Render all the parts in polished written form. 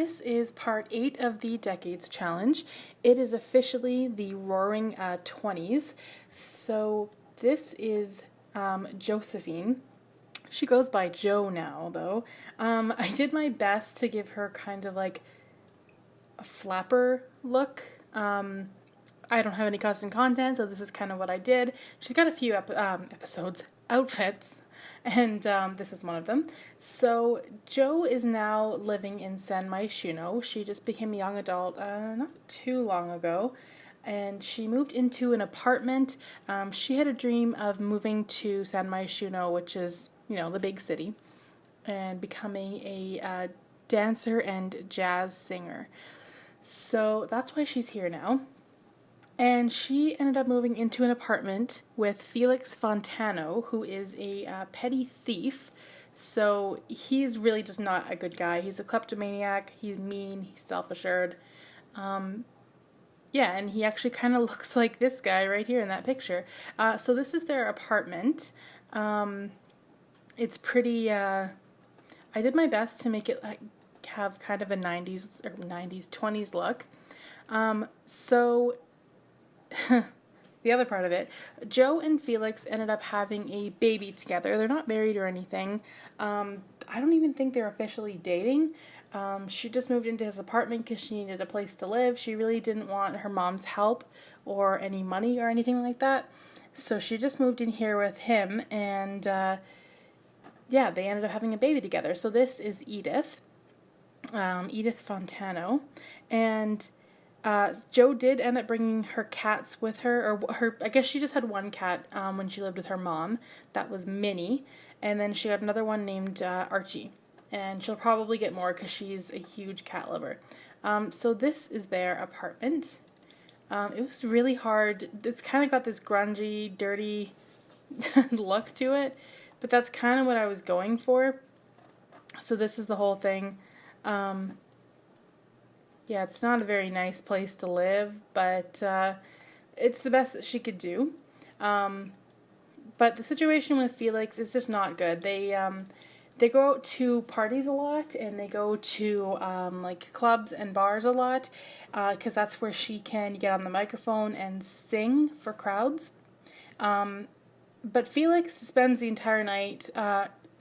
this is part 8 of the Decades Challenge. It is officially the Roaring 20s. So this is Josephine. She goes by Jo now, though. I did my best to give her kind of like a flapper look. I don't have any custom content, so this is kind of what I did. She's got a few outfits, and this is one of them. So Jo is now living in San Myshuno. She just became a young adult not too long ago, and she moved into an apartment. She had a dream of moving to San Myshuno, which is, you know, the big city, and becoming a dancer and jazz singer. So that's why she's here now. And she ended up moving into an apartment with Felix Fontano, who is a petty thief. So he's really just not a good guy. He's a kleptomaniac, he's mean, he's self-assured. Yeah, and he actually kind of looks like this guy right here in that picture. So this is their apartment. It's pretty, I did my best to make it like have kind of a 90s, 20s look. So the other part of it, Jo and Felix ended up having a baby together. They're not married or anything. I don't even think they're officially dating. She just moved into his apartment because she needed a place to live. She really didn't want her mom's help or any money or anything like that. So she just moved in here with him, and yeah, they ended up having a baby together. So this is Edith, Edith Fontano, and Jo did end up bringing her cats with her, or I guess she just had one cat when she lived with her mom. That was Minnie, and then she got another one named Archie, and she'll probably get more because she's a huge cat lover. So this is their apartment. It was really hard. It's kind of got this grungy, dirty look to it, but that's kind of what I was going for. So this is the whole thing. Yeah, it's not a very nice place to live, but it's the best that she could do. But the situation with Felix is just not good. They go out to parties a lot, and they go to like clubs and bars a lot, because that's where she can get on the microphone and sing for crowds. But Felix spends the entire night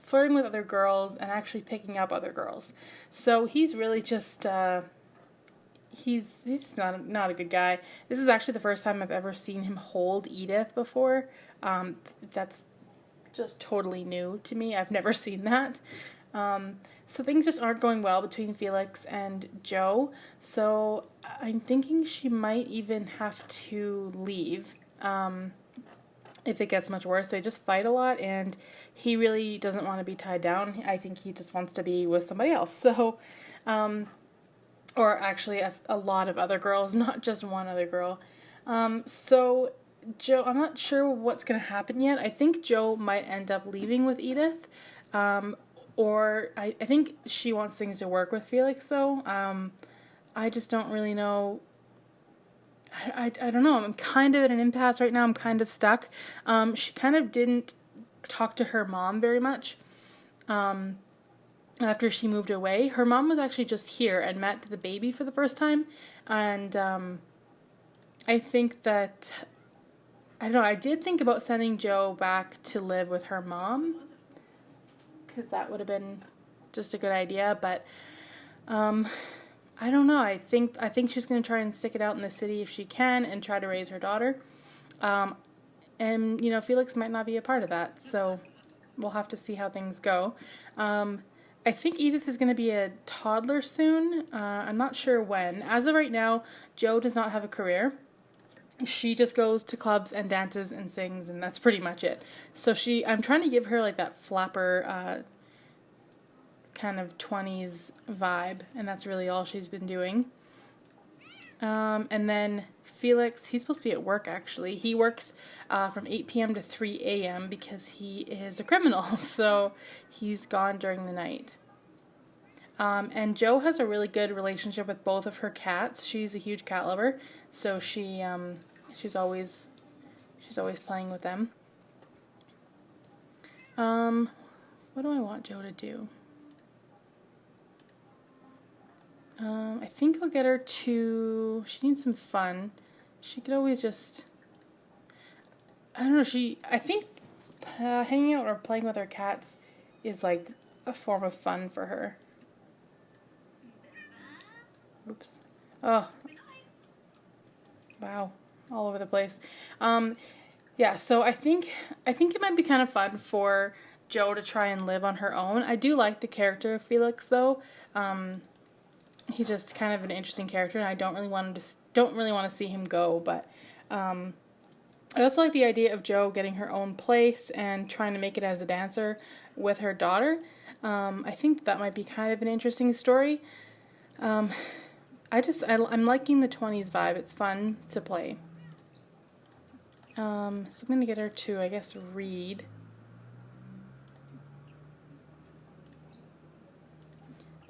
flirting with other girls and actually picking up other girls. So he's really just he's not a good guy. This is actually the first time I've ever seen him hold Edith before. That's just totally new to me. I've never seen that. So things just aren't going well between Felix and Jo. So I'm thinking she might even have to leave. If it gets much worse. They just fight a lot, and he really doesn't want to be tied down. I think he just wants to be with somebody else. So, or actually a lot of other girls, not just one other girl. So Jo, I'm not sure what's going to happen yet. I think Jo might end up leaving with Edith, or I think she wants things to work with Felix, though. I just don't really know. I don't know. I'm kind of at an impasse right now. I'm kind of stuck. She kind of didn't talk to her mom very much after she moved away. Her mom was actually just here and met the baby for the first time. And I think that, I don't know, I did think about sending Jo back to live with her mom, because that would have been just a good idea. But I don't know. I think she's going to try and stick it out in the city if she can and try to raise her daughter. And, you know, Felix might not be a part of that, so we'll have to see how things go. I think Edith is going to be a toddler soon. I'm not sure when. As of right now, Jo does not have a career. She just goes to clubs and dances and sings, and that's pretty much it. So I'm trying to give her like that flapper kind of 20s vibe, and that's really all she's been doing. And then Felix, he's supposed to be at work actually. He works from 8 p.m. to 3 a.m. because he is a criminal, so he's gone during the night. And Jo has a really good relationship with both of her cats. She's a huge cat lover, so she's always playing with them. What do I want Jo to do? I think I'll get her to, she needs some fun. She could always just, I don't know, I think hanging out or playing with her cats is like a form of fun for her. Oops. Oh. Wow. All over the place. Yeah, so I think it might be kind of fun for Jo to try and live on her own. I do like the character of Felix though. He's just kind of an interesting character, and I don't really want to see him go, but I also like the idea of Jo getting her own place and trying to make it as a dancer with her daughter. I think that might be kind of an interesting story. I'm liking the 20s vibe. It's fun to play. So I'm going to get her to, I guess, read.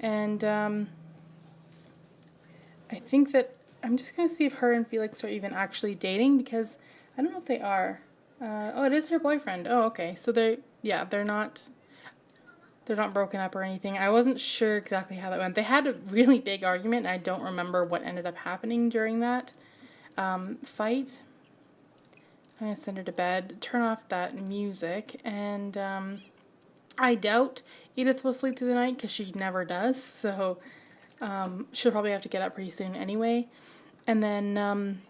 And I think that I'm just going to see if her and Felix are even actually dating, because I don't know if they are. Oh, it is her boyfriend. Oh, okay. So they're not broken up or anything. I wasn't sure exactly how that went. They had a really big argument, and I don't remember what ended up happening during that fight. I'm going to send her to bed, turn off that music, and I doubt Edith will sleep through the night because she never does, so she'll probably have to get up pretty soon anyway. And then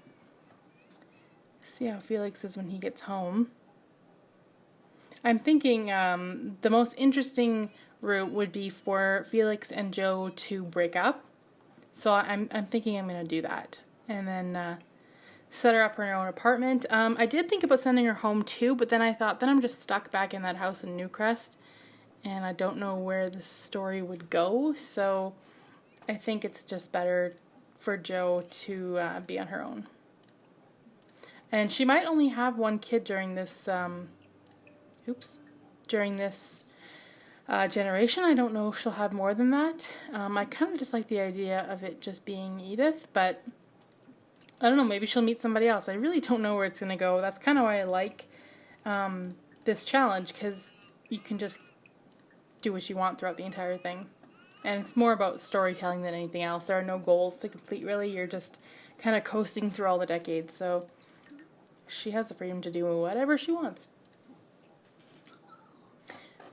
see how Felix is when he gets home. I'm thinking the most interesting route would be for Felix and Jo to break up. So I'm thinking I'm going to do that. And then set her up in her own apartment. I did think about sending her home too, but then I thought, then I'm just stuck back in that house in Newcrest, and I don't know where the story would go, so I think it's just better for Jo to be on her own. And she might only have one kid during this, generation. I don't know if she'll have more than that. I kind of just like the idea of it just being Edith, but I don't know, maybe she'll meet somebody else. I really don't know where it's going to go. That's kind of why I like this challenge, because you can just do what you want throughout the entire thing. And it's more about storytelling than anything else. There are no goals to complete, really. You're just kind of coasting through all the decades. So she has the freedom to do whatever she wants.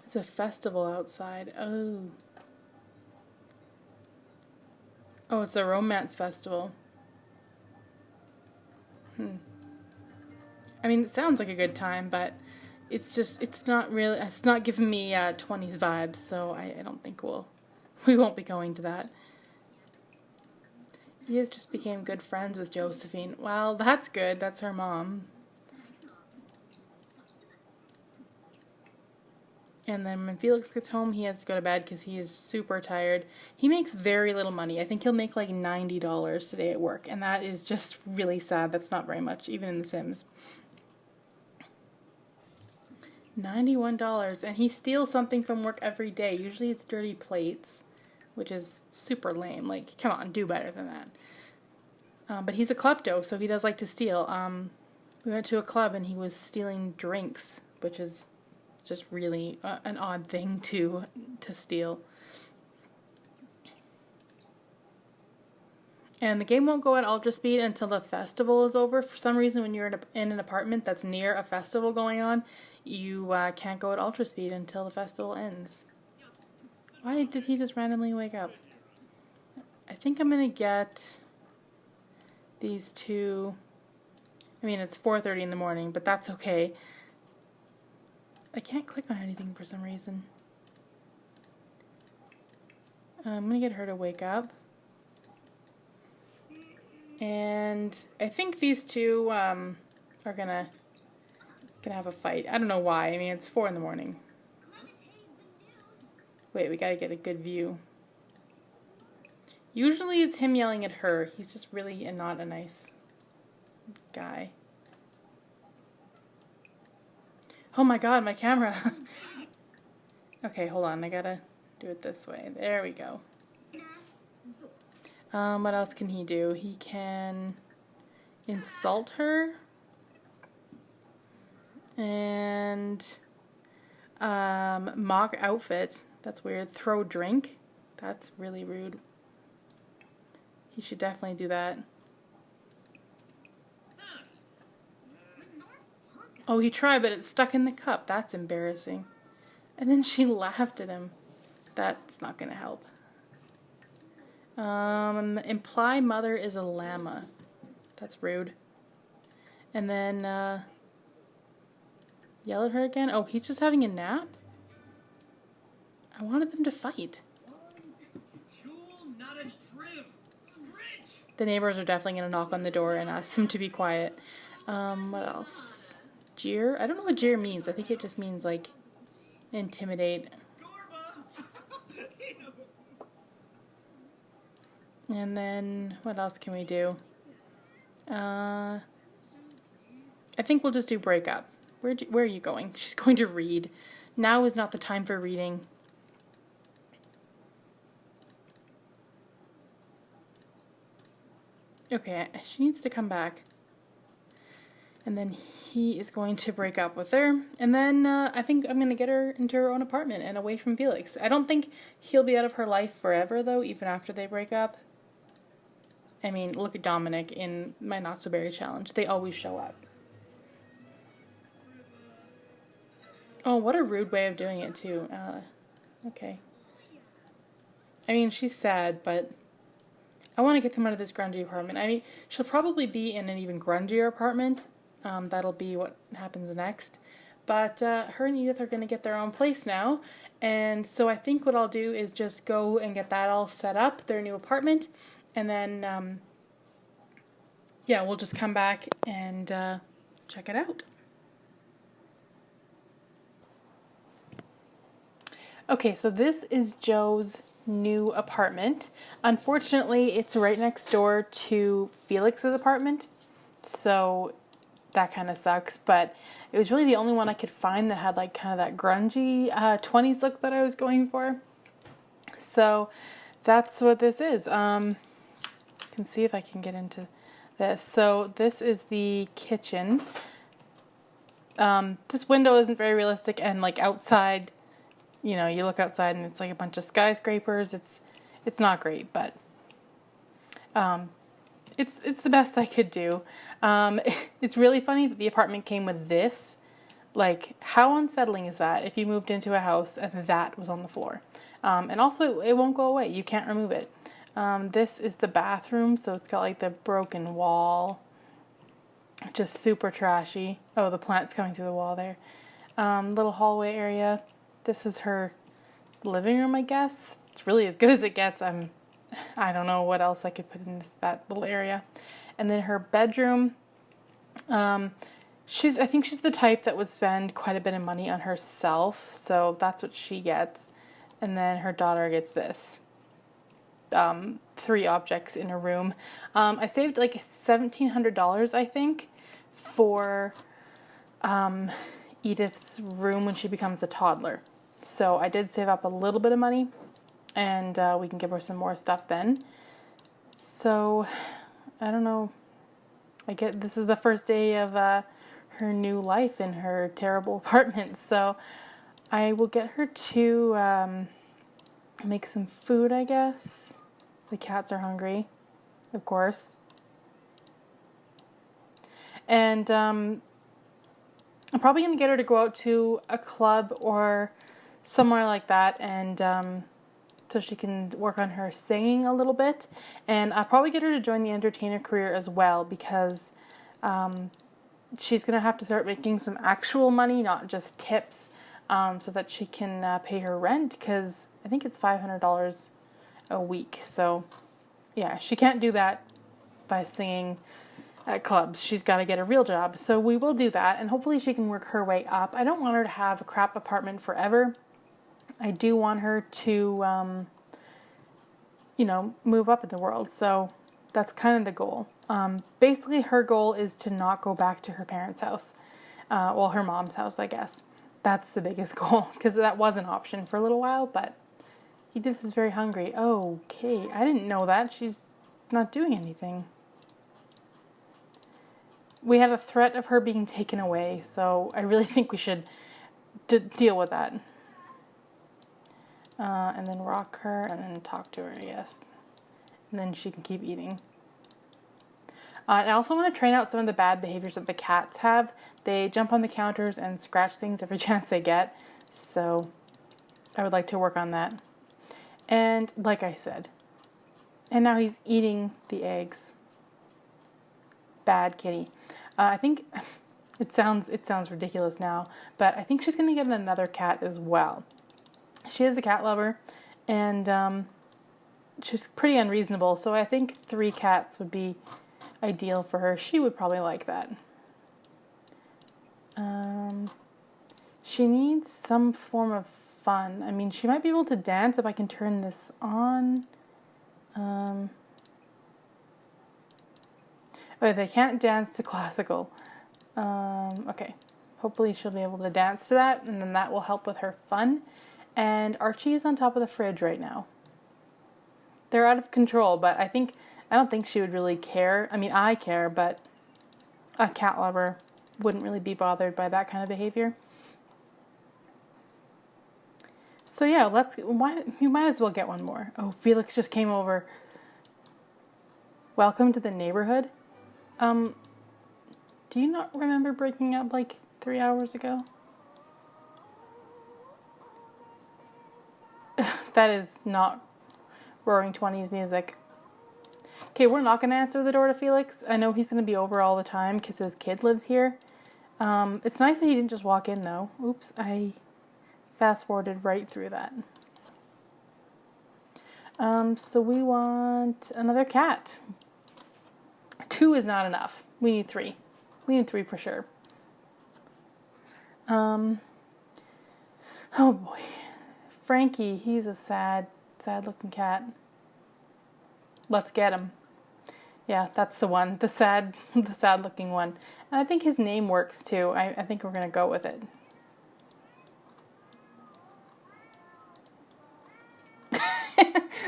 It's a festival outside. Oh. Oh, it's a romance festival. I mean, it sounds like a good time, but it's not giving me 20s vibes, so I don't think we won't be going to that. Edith just became good friends with Josephine. Well, that's good. That's her mom. And then when Felix gets home, he has to go to bed because he is super tired. He makes very little money. I think he'll make like $90 today at work, and that is just really sad. That's not very much, even in The Sims. $91, and he steals something from work every day. Usually it's dirty plates, which is super lame. Like, come on, do better than that. But he's a klepto, so he does like to steal. We went to a club, and he was stealing drinks, which is just really an odd thing to steal. And the game won't go at ultra speed until the festival is over. For some reason, when you're in an apartment that's near a festival going on, you can't go at ultra speed until the festival ends. Why did he just randomly wake up? I think I'm going to get these two. I mean, it's 4:30 in the morning, but that's okay. I can't click on anything for some reason. I'm going to get her to wake up. And I think these two are gonna have a fight. I don't know why. I mean, it's 4 in the morning. Wait, we gotta get a good view. Usually it's him yelling at her. He's just really not a nice guy. Oh my god, my camera. Okay, hold on. I gotta do it this way. There we go. What else can he do? He can insult her. And mock outfit. That's weird. Throw drink. That's really rude. He should definitely do that. Oh, he tried, but it's stuck in the cup. That's embarrassing. And then she laughed at him. That's not going to help. Imply mother is a llama. That's rude. And then, yell at her again. Oh, he's just having a nap? I wanted them to fight. The neighbors are definitely going to knock on the door and ask them to be quiet. What else? Jeer? I don't know what jeer means. I think it just means, like, intimidate. And then, what else can we do? I think we'll just do breakup. Where are you going? She's going to read. Now is not the time for reading. Okay, she needs to come back. And then he is going to break up with her. And then I think I'm going to get her into her own apartment and away from Felix. I don't think he'll be out of her life forever, though, even after they break up. I mean, look at Dominic in my Not So Berry challenge. They always show up. Oh, what a rude way of doing it, too. Okay. I mean, she's sad, but I want to get them out of this grungy apartment. I mean, she'll probably be in an even grungier apartment. That'll be what happens next. But her and Edith are going to get their own place now. And so I think what I'll do is just go and get that all set up, their new apartment. And then, yeah, we'll just come back and check it out. Okay, so this is Joe's new apartment. Unfortunately, it's right next door to Felix's apartment, so that kind of sucks, but it was really the only one I could find that had like kind of that grungy 20s look that I was going for. So that's what this is. Can see if I can get into this. So this is the kitchen. This window isn't very realistic, and like outside, you know, you look outside and it's like a bunch of skyscrapers. It's not great, but it's the best I could do. It's really funny that the apartment came with this. Like, how unsettling is that if you moved into a house and that was on the floor? And also, it won't go away. You can't remove it. This is the bathroom, so it's got like the broken wall. Just super trashy. Oh, the plant's coming through the wall there. Little hallway area. This is her living room, I guess. It's really as good as it gets. I don't know what else I could put in that little area. And then her bedroom. I think she's the type that would spend quite a bit of money on herself, so that's what she gets. And then her daughter gets this. 3 objects in a room. I saved like $1,700, I think, for Edith's room when she becomes a toddler. So I did save up a little bit of money, and we can give her some more stuff then. So I don't know. This is the first day of her new life in her terrible apartment. So I will get her to make some food, I guess. The cats are hungry, of course. And I'm probably going to get her to go out to a club or somewhere like that, and so she can work on her singing a little bit. And I'll probably get her to join the entertainer career as well, because she's going to have to start making some actual money, not just tips, so that she can pay her rent, because I think it's $500 a week. So yeah, she can't do that by singing at clubs. She's got to get a real job. So we will do that, and hopefully she can work her way up. I don't want her to have a crap apartment forever. I do want her to, move up in the world. So that's kind of the goal. Basically, her goal is to not go back to her parents' house. Her mom's house, I guess. That's the biggest goal, because that was an option for a little while, but Edith is very hungry. Okay, I didn't know that. She's not doing anything. We had a threat of her being taken away, so I really think we should deal with that. And then rock her, and then talk to her, I guess. and then she can keep eating. I also want to train out some of the bad behaviors that the cats have. They jump on the counters and scratch things every chance they get, so I would like to work on that. And like I said, and now he's eating the eggs. Bad kitty. I think it sounds ridiculous now, but I think she's going to get another cat as well. She is a cat lover, and she's pretty unreasonable, so I think 3 cats would be ideal for her. She would probably like that. She needs some form of fun. I mean, she might be able to dance if I can turn this on. Oh, they can't dance to classical. Okay. Hopefully she'll be able to dance to that, and then that will help with her fun. And Archie is on top of the fridge right now. They're out of control, but I don't think she would really care. I mean, I care, but a cat lover wouldn't really be bothered by that kind of behavior. So yeah, you might as well get one more. Oh, Felix just came over. Welcome to the neighborhood. Do you not remember breaking up like 3 hours ago? That is not Roaring Twenties music. Okay, we're not going to answer the door to Felix. I know he's going to be over all the time because his kid lives here. It's nice that he didn't just walk in though. Oops, I fast forwarded right through that. So we want another cat. 2 is not enough. We need 3. We need 3 for sure. Oh boy. Frankie, he's a sad looking cat. Let's get him. Yeah, that's the one. The sad looking one. And I think his name works too. I think we're going to go with it.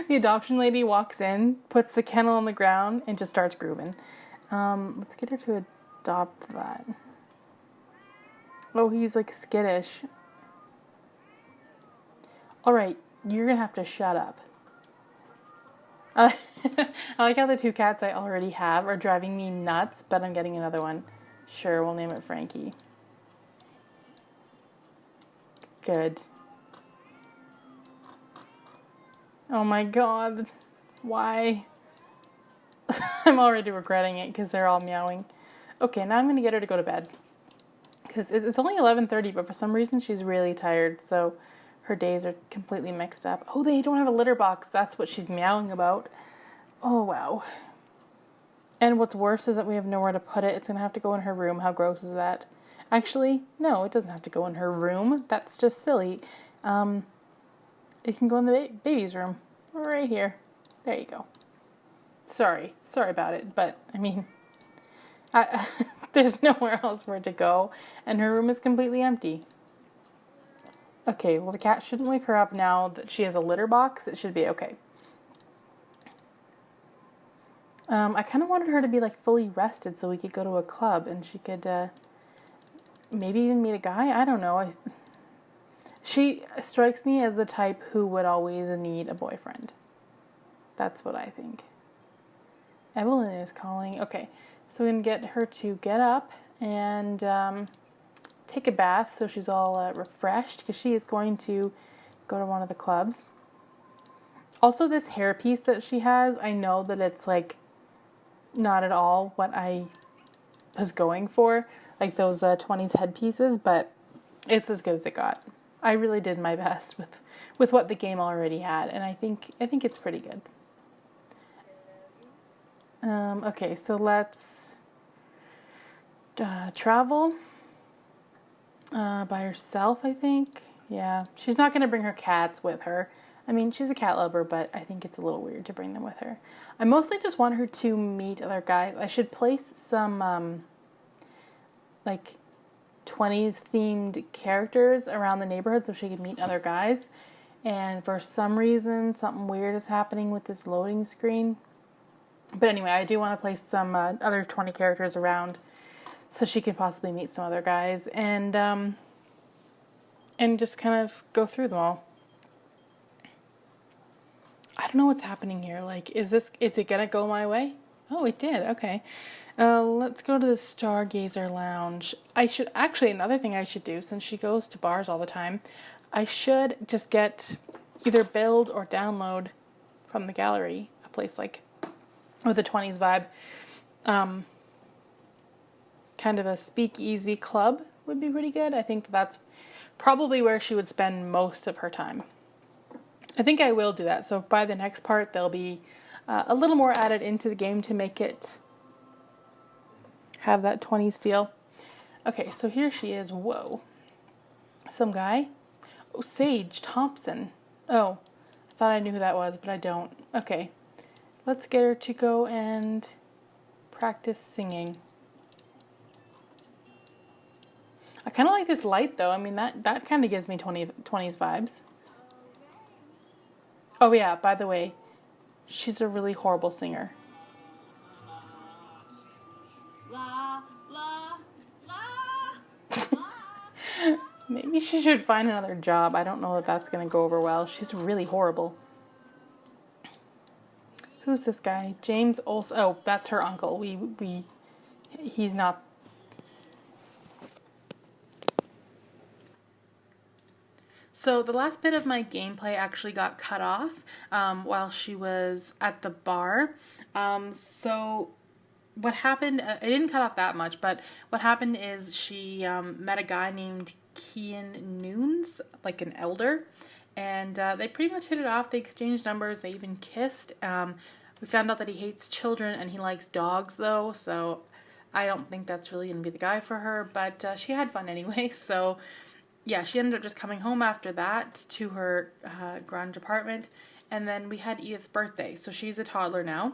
The adoption lady walks in, puts the kennel on the ground, and just starts grooving. Let's get her to adopt that. Oh, he's like skittish. Alright, you're gonna have to shut up. I like how the 2 cats I already have are driving me nuts, but I'm getting another one. Sure, we'll name it Frankie. Good. Oh my god. Why? I'm already regretting it because they're all meowing. Okay, now I'm going to get her to go to bed. Because it's only 11:30, but for some reason she's really tired, so her days are completely mixed up. Oh, they don't have a litter box. That's what she's meowing about. Oh, wow. And what's worse is that we have nowhere to put it. It's going to have to go in her room. How gross is that? Actually, no, it doesn't have to go in her room. That's just silly. It can go in the baby's room. Right here. There you go. Sorry about it, but, I mean, there's nowhere else for it to go, and her room is completely empty. Okay, well, the cat shouldn't wake her up now that she has a litter box. It should be okay. I kind of wanted her to be, like, fully rested so we could go to a club, and she could, maybe even meet a guy. I don't know. She strikes me as the type who would always need a boyfriend. That's what I think. Evelyn is calling. Okay, so we're going to get her to get up and take a bath so she's all refreshed because she is going to go to one of the clubs. Also, this hairpiece that she has, I know that it's like not at all what I was going for, like those 20s headpieces, but it's as good as it got. I really did my best with what the game already had, and I think it's pretty good. Okay, so let's travel by herself, I think. Yeah, she's not going to bring her cats with her. I mean, she's a cat lover, but I think it's a little weird to bring them with her. I mostly just want her to meet other guys. I should place some, like, 20s themed characters around the neighborhood so she can meet other guys. And for some reason, something weird is happening with this loading screen. But anyway, I do want to place some other 20 characters around so she can possibly meet some other guys and just kind of go through them all. I don't know what's happening here. Like, is it gonna go my way? Oh, it did. Okay. Let's go to the Stargazer Lounge. Another thing I should do, since she goes to bars all the time, I should just get either build or download from the gallery a place like with a 20s vibe. Kind of a speakeasy club would be pretty good. I think that's probably where she would spend most of her time. I think I will do that. So by the next part, there'll be a little more added into the game to make it have that 20s feel. Okay, so here she is. Whoa. Some guy. Oh, Sage Thompson. Oh, I thought I knew who that was, but I don't. Okay, let's get her to go and practice singing. I kind of like this light, though. I mean, that kind of gives me 20s vibes. Oh, yeah, by the way, she's a really horrible singer. La, la, la. Maybe she should find another job. I don't know if that's going to go over well. She's really horrible. Who's this guy? James Olsen. Oh, that's her uncle. He's not. So the last bit of my gameplay actually got cut off while she was at the bar. So what happened, it didn't cut off that much, but what happened is she met a guy named Kian Noons, like an elder, and they pretty much hit it off. They exchanged numbers, they even kissed. We found out that he hates children and he likes dogs though, so I don't think that's really going to be the guy for her, but she had fun anyway, so yeah, she ended up just coming home after that to her grunge apartment, and then we had Edith's birthday, so she's a toddler now,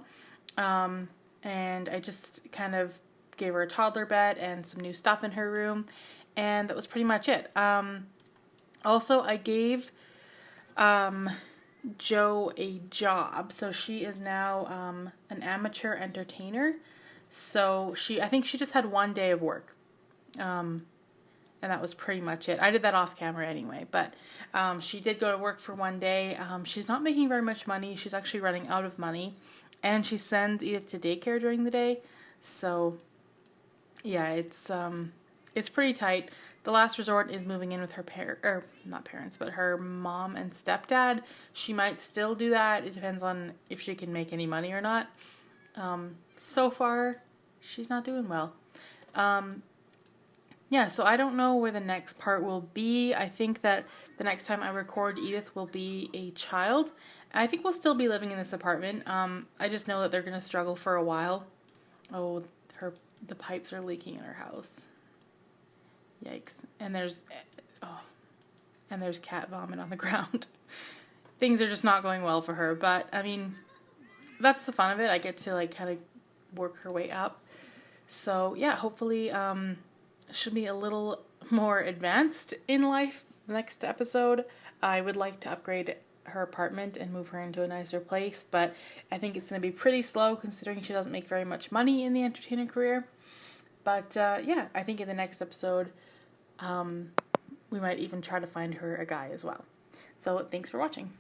and I just kind of gave her a toddler bed and some new stuff in her room, and that was pretty much it. Also, I gave Jo a job, so she is now an amateur entertainer, so I think she just had one day of work. And that was pretty much it. I did that off camera anyway, but she did go to work for one day. She's not making very much money. She's actually running out of money, and she sends Edith to daycare during the day. So yeah, it's pretty tight. The last resort is moving in with her her mom and stepdad. She might still do that. It depends on if she can make any money or not. So far, she's not doing well. Yeah, so I don't know where the next part will be. I think that the next time I record Edith will be a child. I think we'll still be living in this apartment. I just know that they're going to struggle for a while. Oh, the pipes are leaking in her house. Yikes. And there's cat vomit on the ground. Things are just not going well for her, but I mean, that's the fun of it. I get to like kind of work her way up. So yeah, hopefully should be a little more advanced in life next episode. I would like to upgrade her apartment and move her into a nicer place, but I think it's going to be pretty slow considering she doesn't make very much money in the entertainer career. But yeah, I think in the next episode we might even try to find her a guy as well. So thanks for watching.